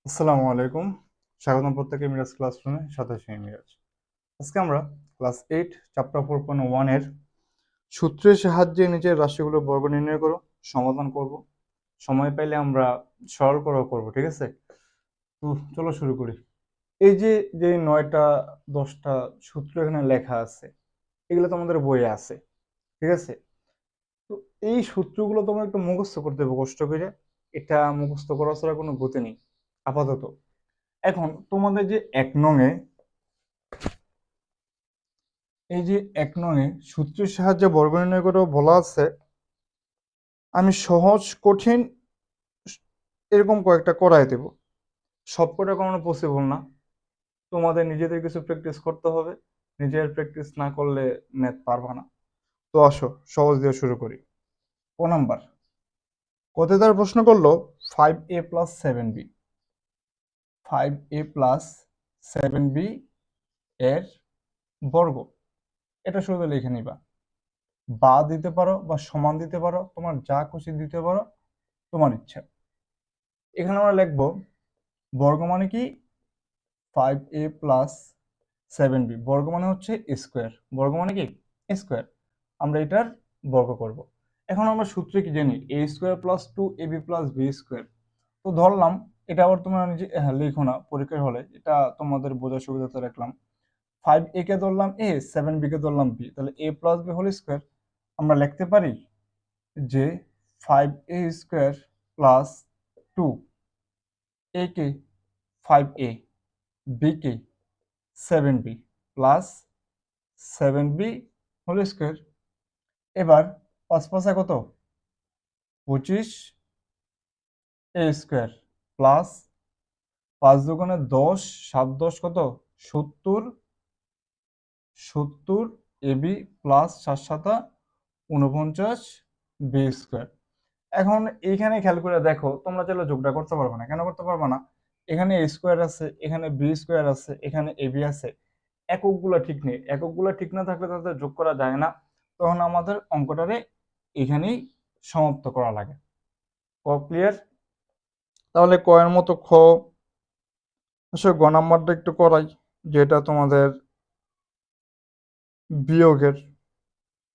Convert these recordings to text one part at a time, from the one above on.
আসসালামু আলাইকুম। স্বাগতম প্রত্যেকে মিরাজ ক্লাসরুমে, সাথে আছি আমি মিরাজ। আজকে আমরা ক্লাস 8 চ্যাপ্টার 4.1 এর সূত্রের সাহায্যে নিচের রাশিগুলোর বর্গ নির্ণয় করো সমাধান করব। সময় পাইলে আমরা সরল করাও করব, ঠিক আছে? তো চলো শুরু করি। এই যে যে 9টা 10টা সূত্র এখানে লেখা আছে, এগুলো তো আমাদের বইয়ে আছে, ঠিক আছে? তো এই সূত্রগুলো তোমরা একটু মুখস্থ করতে হবে কষ্ট করে। এটা মুখস্থ করা ছাড়া কোনো গতি নেই আপাতত। এখন তোমাদের যে এক নঙে, এই যে এক নঙে সূত্রের সাহায্যে বর্গ নির্ণয় করে বলা আছে, আমি সহজ কঠিন এরকম কয়েকটা করাই দেব। সবকটা করানো পসিবল না, তোমাদের নিজেদের কিছু প্র্যাকটিস করতে হবে। নিজের প্র্যাকটিস না করলে ম্যাথ পারবা না। তো আসো সহজ দিয়ে শুরু করি। ক নাম্বার কত দ্বারা প্রশ্ন করলো 5a+7b, 5a+7b এর বর্গ। এটা শুধু লিখে নিবা, বা দিতে পারো বা সমান দিতে পারো, তোমার যা খুশি দিতে পারো, তোমার ইচ্ছা। এখানে আমরা লিখবো বর্গ মানে কি 5a+7b, বর্গ মানে হচ্ছে স্কোয়ার, বর্গ মানে কি স্কোয়ার। আমরা এটার বর্গ করব। এখন আমরা সূত্রে কি জানি, a² + 2ab+b²। তো ধরলাম, এটা আবার তোমরা নিজে লিখো না পরীক্ষার হলে, এটা তোমাদের বোঝার সুবিধাতে রাখলাম। 5a কে ধরলাম a, 7b কে ধরলাম b, তাহলে a+b² আমরা লিখতে পারি যে 5a² + 2, a K 5a, b K 7b plus 7b²। এবার 5 5 কত, 25a² প্লাস 5 দুগুণে 10, 7 10 কত, 70, 70ab প্লাস 7 7 49b²। এখন এইখানে খেয়াল করে দেখো, তোমরা চাইলে যোগটা করতে পারবে না। কেন করতে পারবে না? এখানে a স্কোয়ার আছে, এখানে b² আছে, এখানে ab আছে, এককগুলো ঠিক নেই। এককগুলো ঠিক না থাকলে তাদের যোগ করা যায় না। তখন আমাদের অঙ্কটারে এখানেই সমাপ্ত করা লাগে। ক ক্লিয়ার? তাহলে ক এর মতো খ, আসলে গ নাম্বারটা একটু করাই, যেটা তোমাদের বিয়োগের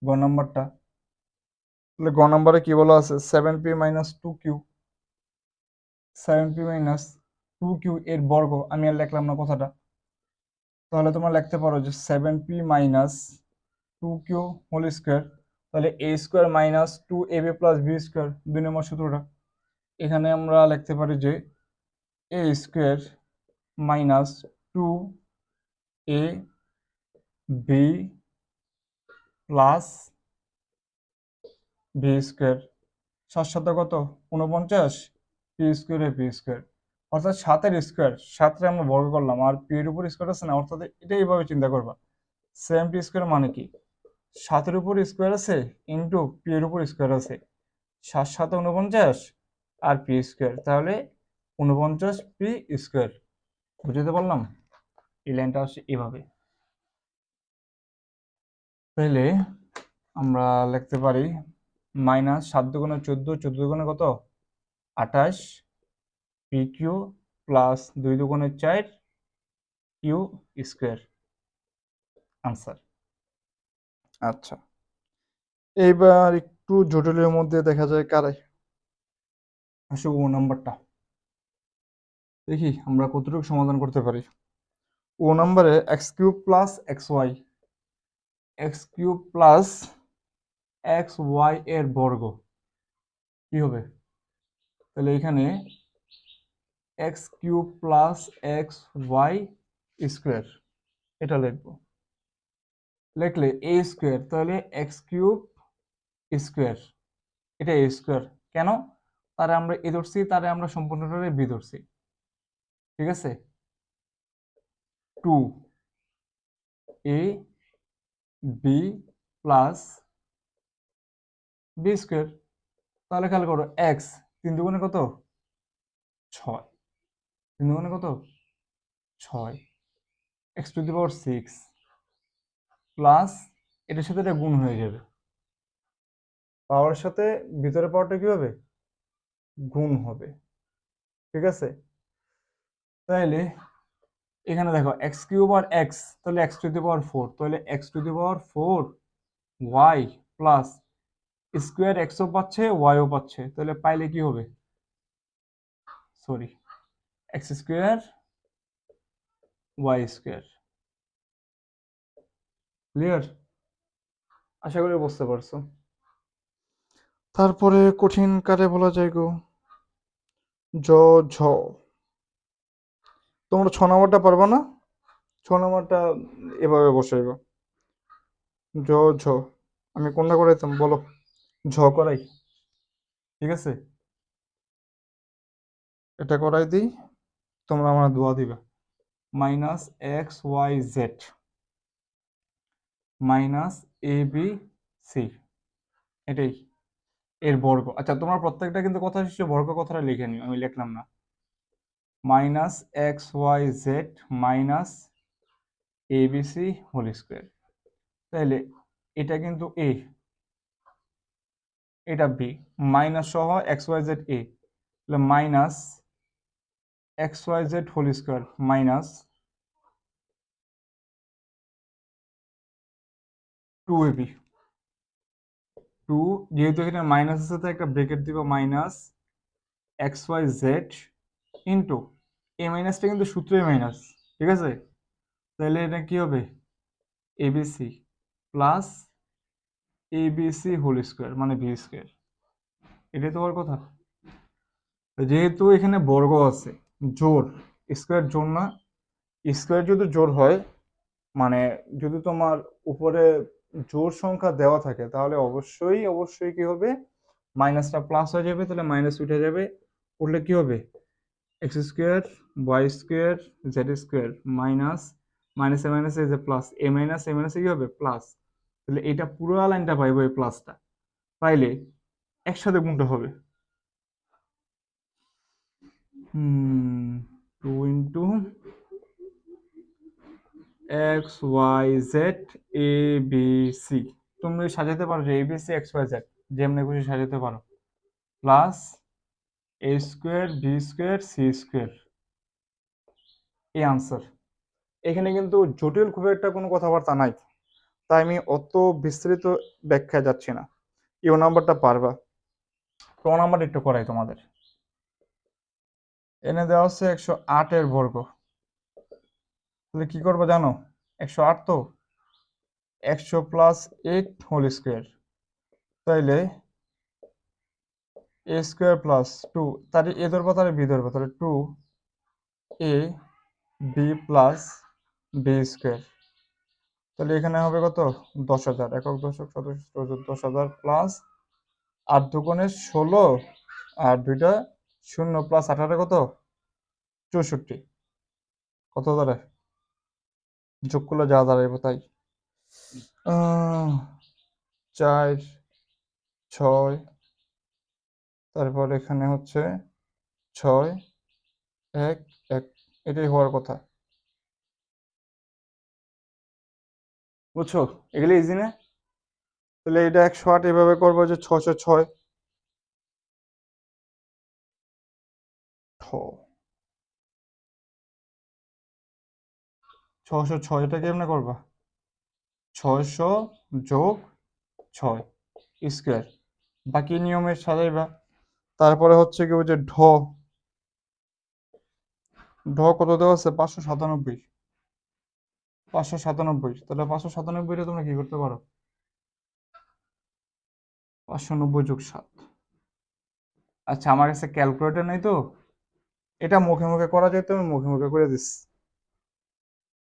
গ নাম্বারটা। তাহলে গ নাম্বারে কি বলা আছে, 7p - 2q, 7p - 2q এর বর্গ। আমি আর লিখলাম না কথাটা, তাহলে তোমরা লিখতে পারো যে 7p - 2q² তাহলে a² - 2ab+b², 2 নম্বর সূত্রটা। এখানে আমরা লিখতে পারি যে a²-2ab+b², 7 7 কত, 49, p², অর্থাৎ 7-এর স্কোয়ার, 7রে আমরা বর্গ করলাম, আর পি এর উপর স্কোয়ার আছে না, অর্থাৎ এটা এইভাবে চিন্তা করবা। 7p² মানে কি, 7-এর উপর স্কোয়ার আছে ইন্টু পি এর উপর স্কোয়ার আছে, 7 7 49 আর p², তাহলে 49p²। বুঝতে পারলাম? এই লাইনটা আসছে এভাবে। তাহলে আমরা লিখতে পারি -7 দুগুণে 14, 14 দুগুণে কত, 28 pq প্লাস 2 দুগুণে 4 q²। আনসার। আচ্ছা, এইবার একটু জটিলের মধ্যে দেখা যায় কারাই আসো ও নাম্বারটা। দেখি আমরা কতটুকু সমাধান করতে পারি। ও নাম্বারে x³ + xy এর বর্গ কি হবে? তাহলে এখানে x³ + xy² এটা লিখবো। লিখলে a², তাহলে x³ স্কোয়ার, এটা a²। কেন? তারে আমরা এ ধরছি, তারে আমরা সম্পূর্ণটারে বি ধরছি, ঠিক আছে? 2ab plus b²। তাহলে খেয়াল করো, এক্স 3 দুগুণে কত, 6, 3 দুগুণে কত, 6, x⁶ প্লাস এটার সাথে এটা গুণ হয়ে যাবে, পাওয়ারের সাথে ভিতরে পাওয়ারটা কি হবে, গুণ হবে, ঠিক আছে? তাহলে এখানে দেখো এক্স কিউব আর এক্স, তাহলে x to the power four, তাহলে x to the power four y plus square এক্সও পাচ্ছে ওয়াইও পাচ্ছে, তাহলে পাইলে কি হবে, sorry, x square y square. Clear? আশা করি বুঝতে পারছো। তারপরে কঠিন কারে বলা যায় গো, জ ঝ। তোমরা ছ নম্বরটা পারবা না? ছ নম্বরটা এভাবে বসাইব, জ ঝ। আমি কোনটা করাইতাম বলো? ঝ করাই, ঠিক আছে? এটা করাই দিই, তোমরা আমার দোয়া দিবা। Minus x y z minus a b c, এটাই এর বর্গ। আচ্ছা তোমরা প্রত্যেকটা কিন্তু কথা শেষে বর্গ কথাটা লিখে নিও, আমি লিখলাম না। Minus x y z minus a b c whole square. তাহলে এটা কিন্তু এ, এটা বি, মাইনাস সহ এক্স ওয়াই জেড এ, তাহলে minus x y z whole square minus two a b. Two, যেহেতু এখানে মাইনাস আছে তো একটা ব্রেকেট দিব, minus x y z into a মাইনাসটা কিন্তু সূত্রে মাইনাস, ঠিক আছে? তাহলে এটা কি হবে, ABC plus ABC whole square মানে বি স্কোয়ার। এটাই তো হওয়ার কথা। যেহেতু এখানে বর্গ আছে, জোর, স্কোয়ার জোর না, স্কোয়ার যদি জোর হয় মানে যদি তোমার উপরে জোর সংখ্যা দেওয়া থাকে তাহলে অবশ্যই অবশ্যই কি হবে, মাইনাসটা প্লাস হয়ে যাবে, তাহলে মাইনাস উঠে যাবে, উঠলে কি হবে, x square y square z square minus মাইনাসে মাইনাসে যে প্লাস এ মাইনাসে কি হবে প্লাস, তাহলে এটা পুরো লাইনটা পাইবো এই প্লাসটা, পাইলে একসাথে গুণটা হবে two into x y z a b c, তুমি সাজাতে পারো যে a b c x y z, যেমনি খুশি সাজাতে পারো, plus a square b square c square, এই আনসার। এখানে কিন্তু জটিল খুব একটা কোনো কথাবার্তা নাই, তাই আমি অত বিস্তৃত ব্যাখ্যায় যাচ্ছি না। ইউ নাম্বারটা পারবা। ক নাম্বার একটু করাই তোমাদের। এনে দেওয়া হচ্ছে 108 বর্গ, তাহলে কি করবো জানো, 108 তো 100 প্লাস 8 হোল স্কোয়ার, তাইলে এ স্কোয়ার প্লাস টু, তাহলে এ ধরবো তাহলে বি ধরবো, তাহলে two a b plus B square, তাহলে এখানে হবে কত 10,000, একক দশক শতক 10,000 প্লাস 8 দুগুণে 16 আর দুইটা শূন্য প্লাস 18 কত 64, কত দাঁড়ায় যোগ করলে যা দাঁড়াইবো তাই, 4 6, তারপর এখানে হচ্ছে 6 1 1, এটাই হওয়ার কথা, বুঝছো? এগুলো ইজি না? তাহলে এটা 108 এভাবে করবো যে 606 606, এটা কেমনে করবা, 600 যোগ 6 স্কোয়ার, বাকি নিয়মের সাজাইবা। তারপরে হচ্ছে কি ওই যে ঢ কত দেওয়া আছে 597, 597, তাহলে 597টা তোমরা কি করতে পারো, 590 যোগ 7। আচ্ছা আমার কাছে ক্যালকুলেটর নাই তো, এটা মুখে মুখে করা যেত, আমি মুখে মুখে করে দিস,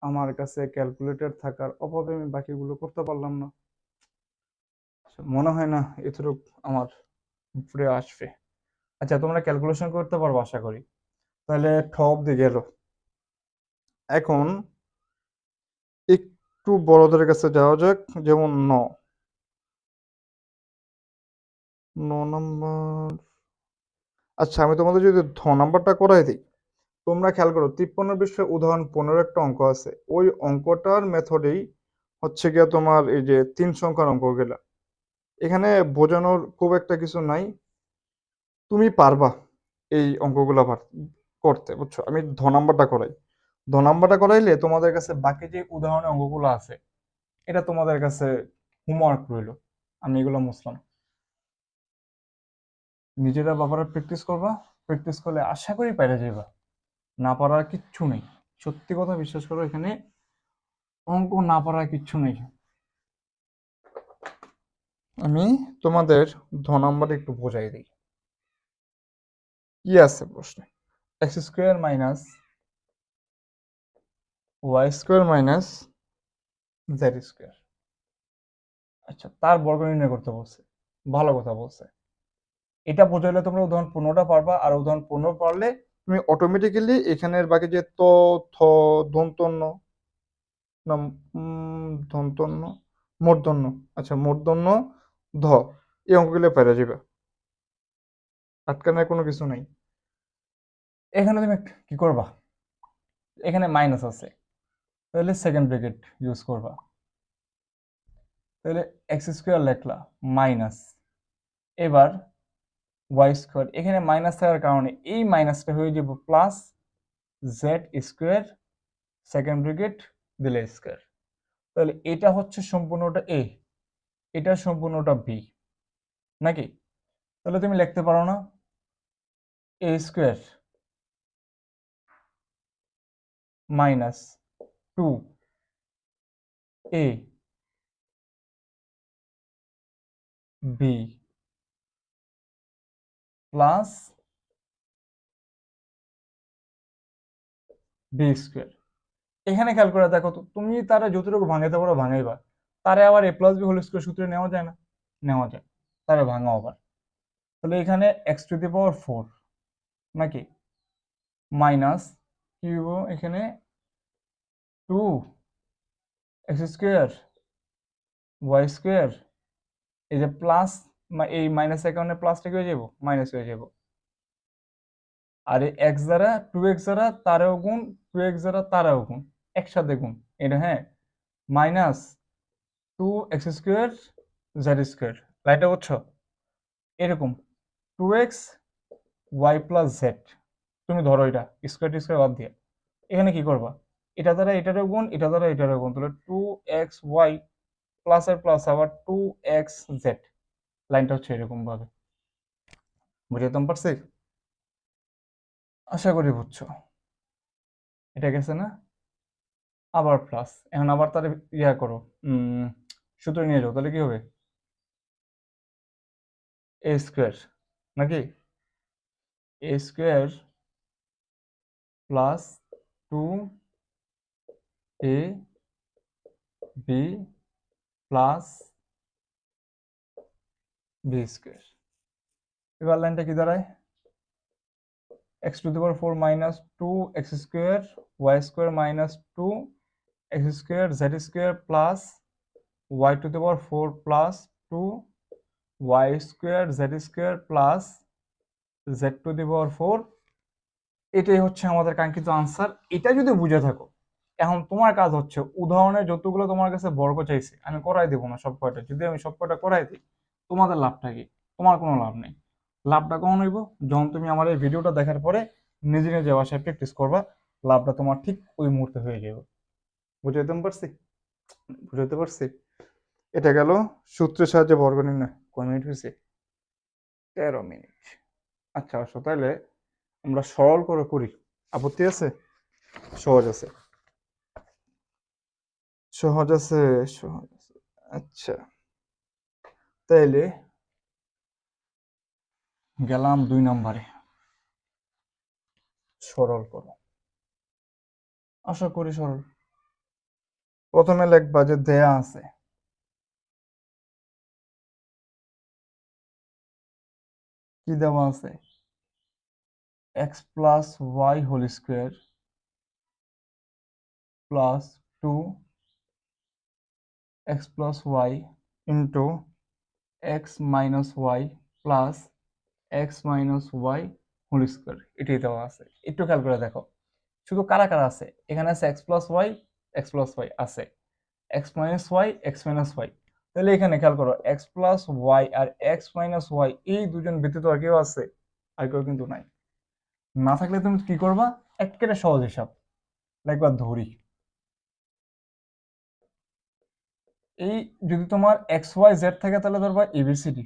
আমার কাছে ক্যালকুলেটর থাকার অভাবে আমি বাকিগুলো করতে পারলাম না, মনে হয় না এতটুক আমার উপরে আসবে। আচ্ছা তোমরা ক্যালকুলেশন করতে পারবো আশা করি। তাহলে ঠ অব্দি গেল। এখন একটু বড়দের কাছে যাওয়া যাক, যেমন নম্বর। আচ্ছা আমি তোমাদের যদি নাম্বারটা করাই দিই, তোমরা খেয়াল করো 53 পৃষ্ঠা উদাহরণ 15 একটা অঙ্ক আছে, ওই অঙ্কটার মেথডেই হচ্ছে গিয়া তোমার এই যে 3 সংখ্যার অঙ্কগুলা, এখানে বোঝানোর খুব একটা কিছু নাই, তুমি পারবা এই অঙ্কগুলা করতে, বুঝছো? আমি ধ নাম্বারটা করাই, ধ নাম্বারটা করাইলে তোমাদের কাছে বাকি যে উদাহরণের অঙ্কগুলো আছে এটা তোমাদের কাছে হোমওয়ার্ক রইলো। আমি এগুলো মুছলাম, নিজেরা বাবারা প্র্যাকটিস করবা, প্র্যাকটিস করলে আশা করি পাইরা যাইবা, না পারার কিচ্ছু নেই। সত্যি কথা বিশ্বাস করো, এখানে অঙ্ক না পারার কিচ্ছু নেই। আমি তোমাদের ধ নাম্বারটা একটু বোঝাই দিই। কি আছে প্রশ্নে? X square minus y square minus z square. আচ্ছা, তার বর্গ নির্ণয় করতে বলছে, ভালো কথা বলছে। এটা বোঝাইলে তোমরা উদাহরণ 15টা পারবা, আর উদাহরণ 15 পারলে তুমি অটোমেটিক্যালি এখানের বাকি যে ত, থ, দন্তন্য না, দন্তন্য, মূর্ধন্য, আচ্ছা মূর্ধন্য, ধ, এই অঙ্কগুলো পেরে যাবে, আটকানোর কোনো কিছু নাই। এখানে তুমি কি করবা, এখানে মাইনাস আছে, তাহলে সেকেন্ড ব্র্যাকেট ইউজ করবা, তাহলে এক্স স্কোয়ার লেখলা মাইনাস, এবার ওয়াই স্কোয়ার, এখানে মাইনাস থাকার কারণে এই মাইনাসটা হয়ে যাব plus Z square, second bracket দিলে স্কোয়ার। তাহলে এটা হচ্ছে সম্পূর্ণটা এ, এটা সম্পূর্ণটা বি, নাকি? তাহলে তুমি লিখতে পারো না a square minus 2 a b plus B square. এখানে খেয়াল করে দেখো তো, তুমি তারা যতটুকু ভাঙাইতে পারো ভাঙাইবা, তারে আবার এ প্লাস বি হোল স্কোয়ার সূত্রে নেওয়া যায় না? নেওয়া যায়, তারে ভাঙাও আবার। তাহলে এখানে এক্স টু দি পাওয়ার 4 নাকি মাইনাস কি হইব এখানে 2 এক্স স্কোয়ার ওয়াই স্কোয়ার, এই যে প্লাস, এই মাইনাস কারণে প্লাসটা কি হয়ে যাব, মাইনাস হয়ে যাব। আর এই এক্স দ্বারা 2x দ্বারা তারেও গুণ, 2x দ্বারা তারেও গুণ, একসাথে গুণ, এটা হ্যাঁ, minus 2x square z square, লাইটটা বুঝছো? এরকম 2x ওয়াই প্লাস জেড, তুমি ধরো এটা স্কোয়ার স্কোয়ার বাদ দিয়ে এখানে কি করবা, এটা দ্বারা এটারও গুণ, এটা দ্বারা এটারও গুণ, তাহলে 2xy প্লাস আর প্লাস আবার 2xz, লাইনটা হচ্ছে এরকম ভাবে। বুঝাইতে পারছি? আশা করি বুঝছো। এটা গেছে না, আবার প্লাস, এখন আবার তার ইয়া করো, সূত্র নিয়ে যাও, তাহলে কি হবে এ স্কোয়ার নাকি, a square plus 2 a b plus B square. এবার লাইনটা কি দাঁড়ায়, x to the power 4 minus 2x square y square minus 2x square z square plus y to the power 4 plus 2y square z square plus z to the power 4। এটাই হচ্ছে আমাদের কাঙ্ক্ষিত answer. এটা যদি বুঝে থাকো, এখন তোমার কাজ হচ্ছে উদাহরণের যতগুলো তোমার কাছে বর্গ চাইছে আমি করাই দেবো না সব কয়টা, যদি আমি সব কয়টা করাই দিই তোমাদের লাভটা কি? তোমার কোনো লাভ নেই। লাভটা কখন হইব, যখন তুমি আমার এই ভিডিওটা দেখার পরে নিজে নিজে বাসায় প্র্যাকটিস করবা, লাভটা তোমার ঠিক ওই মুহূর্তে হয়ে যাবে। বুঝাইতে পারছি? বুঝাইতে পারছি? এটা গেল সূত্রের সাহায্যে বর্গ নির্ণয়। কয় মিনিট হয়েছে? 13 মিনিট। আচ্ছা আসো তাহলে আমরা সরল করে করি, আপত্তি আছে? সহজ আছে, সহজ আছে, সহজ আছে। আচ্ছা তাইলে গেলাম 2 নম্বরে, সরল করো। আশা করি সরল। প্রথমে লিখবা যে দেয়া আছে কি দেওয়া আছে, x plus y whole square plus 2x plus y into x minus y plus x minus y whole square, এটাই দেওয়া আছে। একটু খেয়াল করে দেখো শুধু কারা কারা আছে, এখানে আছে x plus y, x plus y আছে, x minus y, x minus y. তাহলে এখানে খেয়াল করো এক্স প্লাস ওয়াই আর এক্স মাইনাস ওয়াই এই দুজন ব্যতীত আর কেউ আছে? আর কেউ কিন্তু নাই। না থাকলে তুমি কি করবা, একেবারে সহজ হিসাব একবার ধরি। এই যদি তোমার এক্স ওয়াই জেড থাকে তাহলে ধরবা এবিসিডি,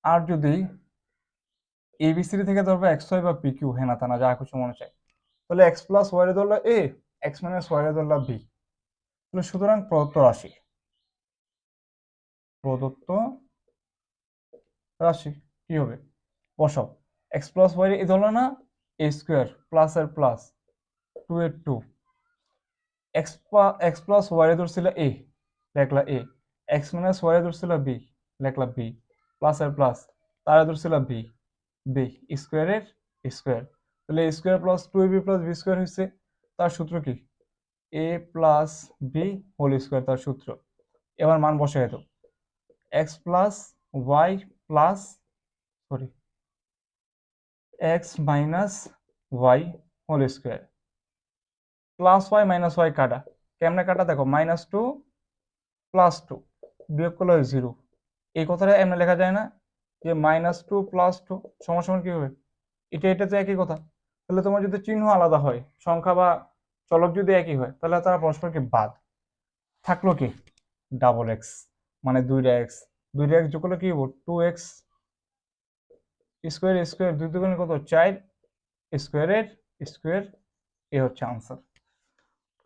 আর যদি এবিসিডি থেকে ধরবা এক্স ওয়াই বা পি কিউ হেনা তেনা যা কিছু মনে চায়, তাহলে এক্স প্লাস ওয়াই এর ধরলা এ, এক্স মাইনাস ওয়াই এর ধরলা বি। তাহলে সুতরাং প্রদত্ত রাশি কি হবে, বসাও। এক্স প্লাস ওয়াই এ ধরলা না, এ স্কোয়ার প্লাস এর প্লাস 2 এর 2, এক্স প্লাস ওয়াই এর ধরছিল এ, লেখলা এ, এক্স মাইনাস ওয়াই এর ধরছিল বি, লেখলা বি, প্লাস এর প্লাস, তার ধরছিল বি, বি স্কোয়ারের স্কোয়ার। তাহলে a square plus 2ab plus B square হয়েছে, তার সূত্র কি, a plus B whole square তার সূত্র। এবার মান বসাই দাও, x plus y plus, sorry, x minus y whole square, plus y minus y কাটা, কেমনে কাটা দেখো, -2 +2 বিয়োগ করলে 0। এই কথাটা এমনি লেখা যায় না যে -2 +2 সমান সমান কি হবে, এটা তো একই কথা। তাহলে তোমার যদি চিহ্ন আলাদা হয়, সংখ্যা বা চলক যদি একই হয়, তাহলে তারা পরস্পরকে বাদ। থাকলো কি, ডাবল এক্স, মানে 2x, 2x যোগ করলে কি হবো, 2x স্কোয়ার স্কোয়ার, 2 দুগুণে কত, 4 স্কোয়ারের স্কোয়ার। এ হচ্ছে আনসার।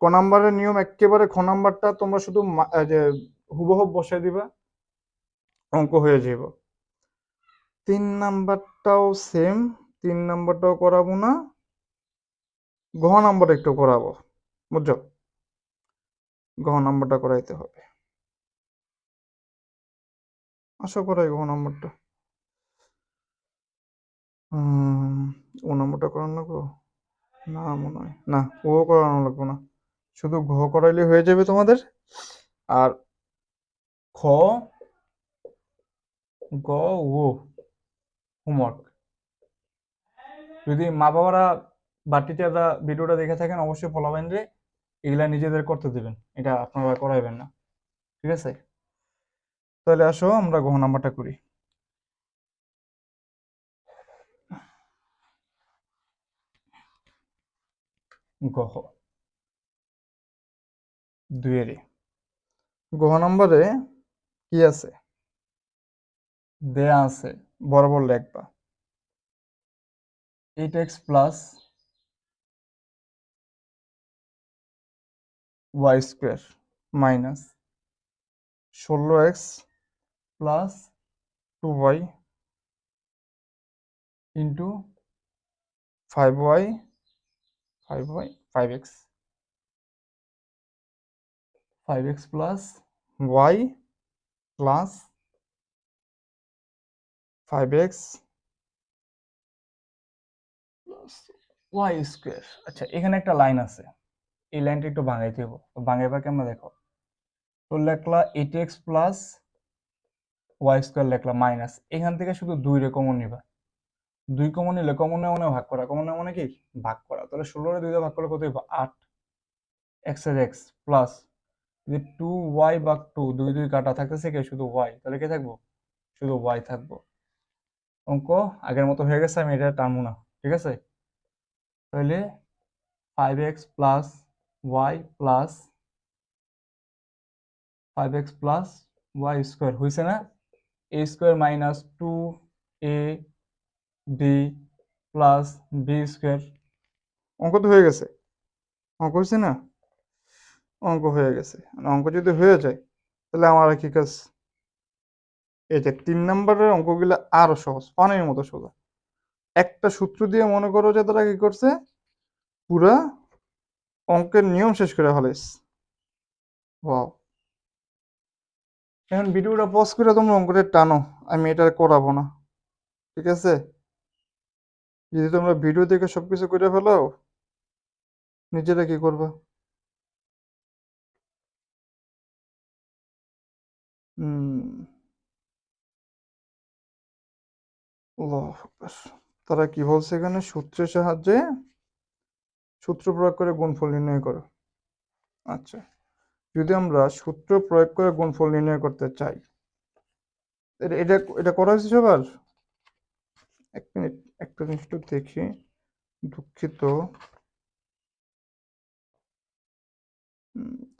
ক নাম্বারের নিয়ম একেবারে, খ নাম্বারটা তোমরা শুধু যে হুবহু বসাই দিবা, অঙ্ক হয়ে যাব। 3 নাম্বারটাও সেম, 3 নাম্বারটাও করাবো না, ঘ নাম্বার একটু করাবো, বুঝছো, ঘ নাম্বারটা করাইতে হবে। আশা করাই ঘ নাম্বারটা, ও নাম্বারটা করানো লাগবো না, মনে হয় না, ও করানো লাগবো না, শুধু ঘ করাইলে হয়ে যাবে তোমাদের। আর খ, গ, ও হোমওয়ার্ক। যদি মা বাবারা বা টিচাররা ভিডিওটা দেখে থাকেন, অবশ্যই ফলাবেন যে এগুলা নিজেদের করতে দেবেন, এটা আপনারা করাইবেন না, ঠিক আছে। তাহলে আসো আমরা ঘ নাম্বারটা করি। গহ 2 ঘ নম্বরে কি আছে, দেয়া আছে, বরাবর লেখবা 8x plus y square minus 16x plus 2y into 5y 5x 5x plus y plus 5x plus y square. আচ্ছা, এখানে একটা লাইন আছে, এই লাইনটা একটু ভাঙাইতে হবে, ভাঙাইবা কেমন দেখো, তো লেখলা 8x প্লাস ওয়াই স্কোয়ার লেখলা মাইনাস, এখান থেকে শুধু 2 রে কমন নিবা, 2 কমন নিলে কমন মানে ভাগ করা, কমন মানে কি ভাগ করা, তাহলে 16 রে 2 দিয়ে ভাগ করলে কত হবে, 8 x এর x প্লাস, যদি 2y ভাগ 2, 2 2 কাটা থাকতেছে কি শুধু y, তাহলে কি থাকবো, শুধু y থাকবো। অঙ্ক আগের মতো হয়ে গেছে, আমি এটা টানবো না, ঠিক আছে। তাহলে 5x plus y plus 5x plus y square হয়েছে না, a square minus 2ab plus B square. অঙ্ক তো হয়ে গেছে, অঙ্ক হয়েছে না, অঙ্ক হয়ে গেছে। অঙ্ক যদি হয়ে যায় তাহলে আমার আর কি কাজ, এই যে 3 নম্বরের অঙ্কগুলো আরো সহজ, পানির মতো সোজা। একটা সূত্র দিয়ে মনে করো যে তারা কি করছে, পুরা অঙ্কের নিয়ম শেষ করে ফেলেছে। ওয়াও, এখন ভিডিওটা পজ করে তোমরা অঙ্কটা টানো, আমি এটা আর করাবো না, ঠিক আছে। যদি তোমরা ভিডিও দেখে সবকিছু করে ফেলো, নিজেরা কি করবা, আল্লাহু আকবার। তারা কি বলছে এখানে, সূত্রের সাহায্যে সূত্র প্রয়োগ করে গুণফল নির্ণয় করো। আচ্ছা, যদি আমরা সূত্র প্রয়োগ করে গুণফল নির্ণয় করতে চাই, এটা এটা এটা করা হয়েছে সবার, এক মিনিট একটা জিনিস একটু দেখি, দুঃখিত,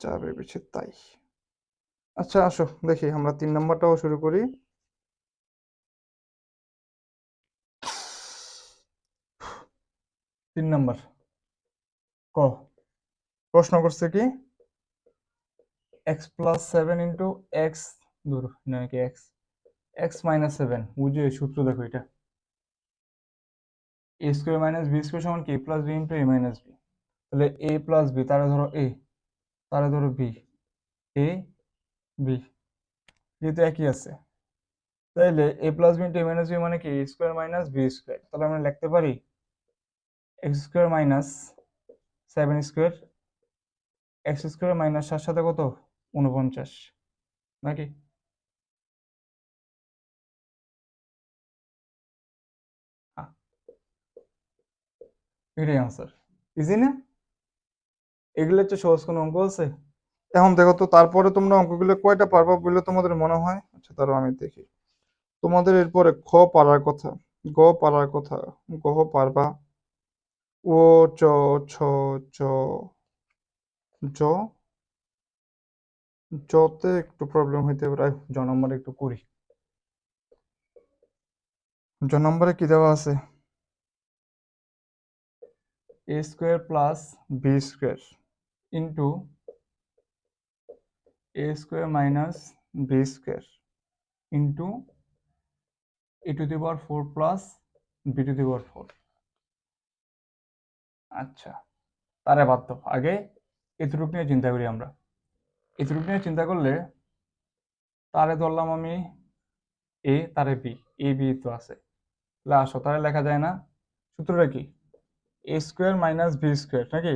যা ভেবেছে তাই। আচ্ছা আসো দেখি আমরা 3 নম্বরটাও শুরু করি। 3 নম্বর ক, প্রশ্ন করছে কি x+7 * দূর নাকি x-7 বুঝে সূত্র দেখো এটা a² - b² সমান কি a + b * a - b, তাহলে a + b তারে ধরো a, তারে ধরো b, a b যেহেতু একই আছে, তাহলে a + b * a - b মানে কি a² - b², তাহলে আমরা লিখতে পারি x² - 7² x² - 7 সাথে কত 49 নাকি? এটাই আনসার, ইজি না? এগুলো হচ্ছে সহজ কোনো অঙ্ক আছে? এখন দেখো তো তারপরে তোমরা অঙ্কগুলো কয়টা পারবা বলে তোমাদের মনে হয়? আচ্ছা তারও আমি দেখি। তোমাদের এরপরে খ পারার কথা, গ পারার কথা, গহ পারবা, ও চ ছ চ জ, জতে একটু প্রবলেম হইতে পারে। জ নম্বরে একটু করি। জ নম্বরে কি দেওয়া আছে? a² + b² into a² - b² into a⁴ plus b⁴। আচ্ছা তারে বাদ দাও, আগে এতটুকু নিয়ে চিন্তা করি আমরা। এতটুকু নিয়ে চিন্তা করলে তারে ধরলাম আমি এ, তারে বি, এ বি তো আছে, তাহলে আসো তারে লেখা যায় না? সূত্রটা কি a² - b² নাকি?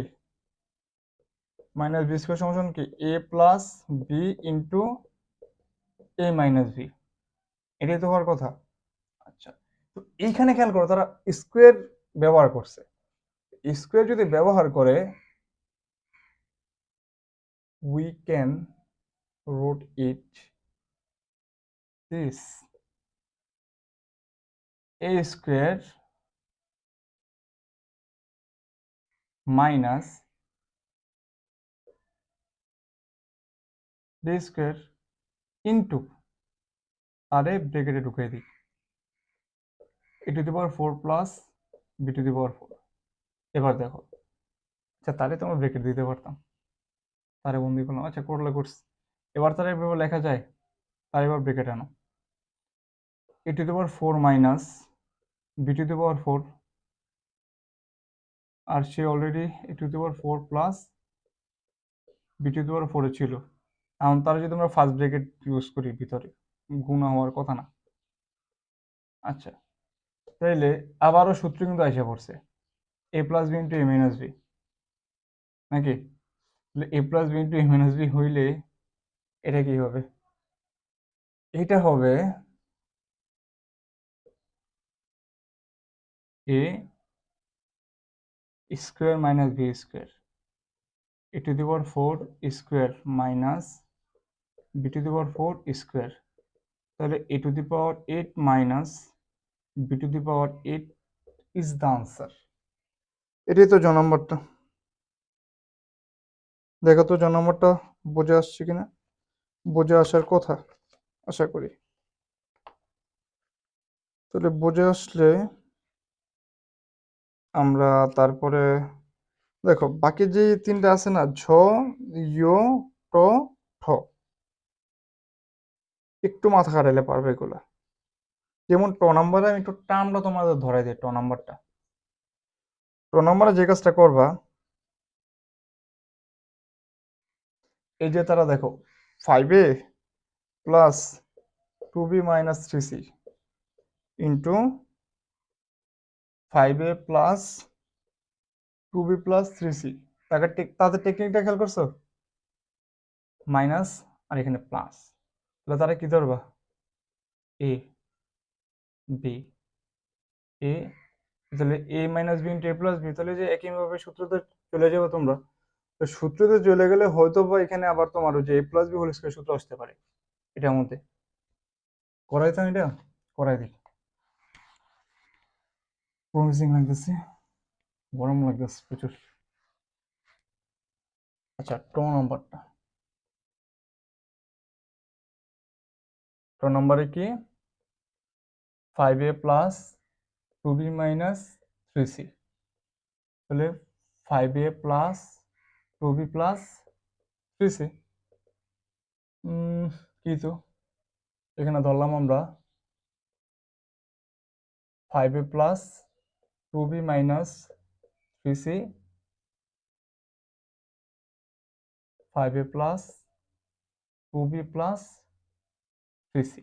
-b² সমান কি a + b into a - b, এটাই তো হওয়ার কথা। আচ্ছা তো এইখানে খেয়াল করো তারা স্কোয়ার ব্যবহার করছে। স্কোয়ার যদি ব্যবহার করে we can root it this a² minus b² into, আরে ব্রেকেটে ঢুকিয়ে দিই a⁴ প্লাস b⁴। এবার দেখো, আচ্ছা তারে তো আমরা ব্রেকেট দিতে পারতাম, তারে বন্দি করলাম, আচ্ছা করলে করছি। এবার তারা এভাবে লেখা যায়, তার এবার ব্রেকেট আনো a⁴ মাইনাস b⁴, আর সে অলরেডি a⁴ প্লাস b⁴ ছিল। এখন তারা যদি আমরা ফার্স্ট ব্রেকেট ইউজ করি ভিতরে, গুণা হওয়ার কথা না। আচ্ছা তাইলে আবারও সূত্র কিন্তু এসে পড়ছে a + b * a - b নাকি? তাহলে a + b * a - b হইলে এটা কি হবে? এটা হবে a² - b² a⁴ minus b⁴ তাহলে a⁸ minus b⁸ is the answer. এটাই তো জ নম্বরটা। দেখো তো জ নম্বরটা বুঝে আসছে কিনা, বুঝে আসার কথা আশা করি। তাহলে বুঝে আসলে আমরা তারপরে দেখো বাকি যে 3টা আছে না, ঝ, ইয়, ট, ঠ, একটু মাথা খাটাইলে পারবে এগুলা। যেমন ট নাম্বারে আমি একটু টার্মটা তোমাদের ধরাই দিই। ট নাম্বারে যে কাজটা করবা, এই যে তারা দেখো 5a plus 2b minus 3c into 5a plus 2b plus 3c, তাদের টেকনিকটা খেয়াল করছো? মাইনাস আর এখানে প্লাস, তাহলে তারা কি ধরবা a b a, তাহলে a minus b into a plus b, তাহলে যে একইভাবে সূত্রতে চলে যাবে তোমরা। তো সূত্রতে চলে গেলে হয়তো বা এখানে আবার তোমার যে a plus B whole square সূত্র আসতে পারে এটার মধ্যে। করাইতাম এটা, করাই দিই, প্রমিসিং লাগতেছে। গরম লাগতেছে প্রচুর। আচ্ছা, টো নম্বরে কি 5a plus 2b minus 3c, তাহলে 5a plus 2b plus 3c। কি তো এখানে ধরলাম আমরা 5a plus 2b minus 3c, 5a plus 2b plus 3c,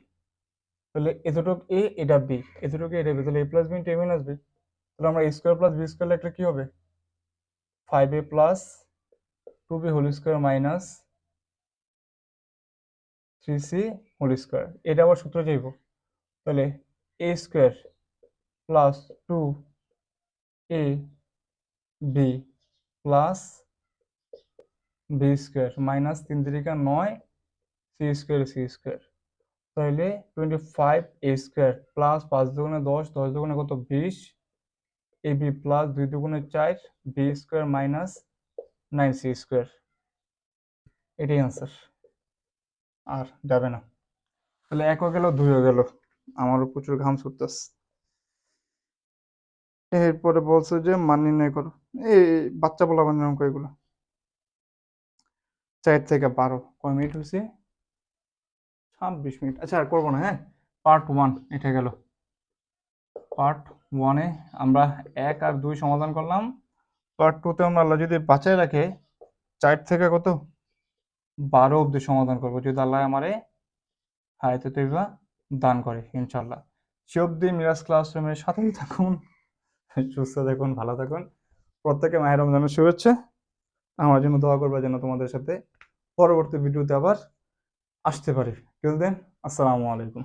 তাহলে এতটুক এ এটা বি, এতটুকু এটা বি, তাহলে a plus b into a minus b, তাহলে আমরা a square plus B square একটা কি হবে 5a plus 2b whole square minus 3c whole square. এটা আবার সূত্র চাইব, তাহলে a square plus 2a b plus B square minus 3 3 9 c square, তাহলে 25a স্কোয়ার প্লাস 5 দুগুণে 10, 10 দুগুণে কত 20, এ বি প্লাস 2 দুগুণে 4 b square minus 9c square. এটাই আনসার, আর যাবে না। তাহলে 1 হয়ে গেল, 2 হয়ে গেল, আমারও প্রচুর ঘাম ছুটতেছে। এরপরে বলছে যে মান নির্ণয় করো। এই বাচ্চা বলা বানানো অঙ্ক এগুলো। 4 থেকে 12 কয় মিনিট হয়েছে? 26 মিনিট। আচ্ছা আর করবো না, হ্যাঁ। পার্ট 1 এটা গেল। পার্ট 1-এ আমরা 1 আর 2 সমাধান করলাম। পার্ট 2-তে আমরা আল্লাহ যদি বাঁচায় রাখে 4 থেকে কত 12 অব্দি সমাধান করবো, যদি আল্লাহ আমারে হায়াতে তৈবা দান করে ইনশাল্লাহ। সে অব্দি মিরাজ ক্লাসরুমের সাথেই থাকুন, সুস্থ থাকুন, ভালো থাকুন। প্রত্যেকে মায়ের রমজানের শুভেচ্ছা। আমার জন্য দোয়া করবে যেন তোমাদের সাথে পরবর্তী ভিডিওতে আবার আসতে পারি। টিল দেন, আসসালামু আলাইকুম।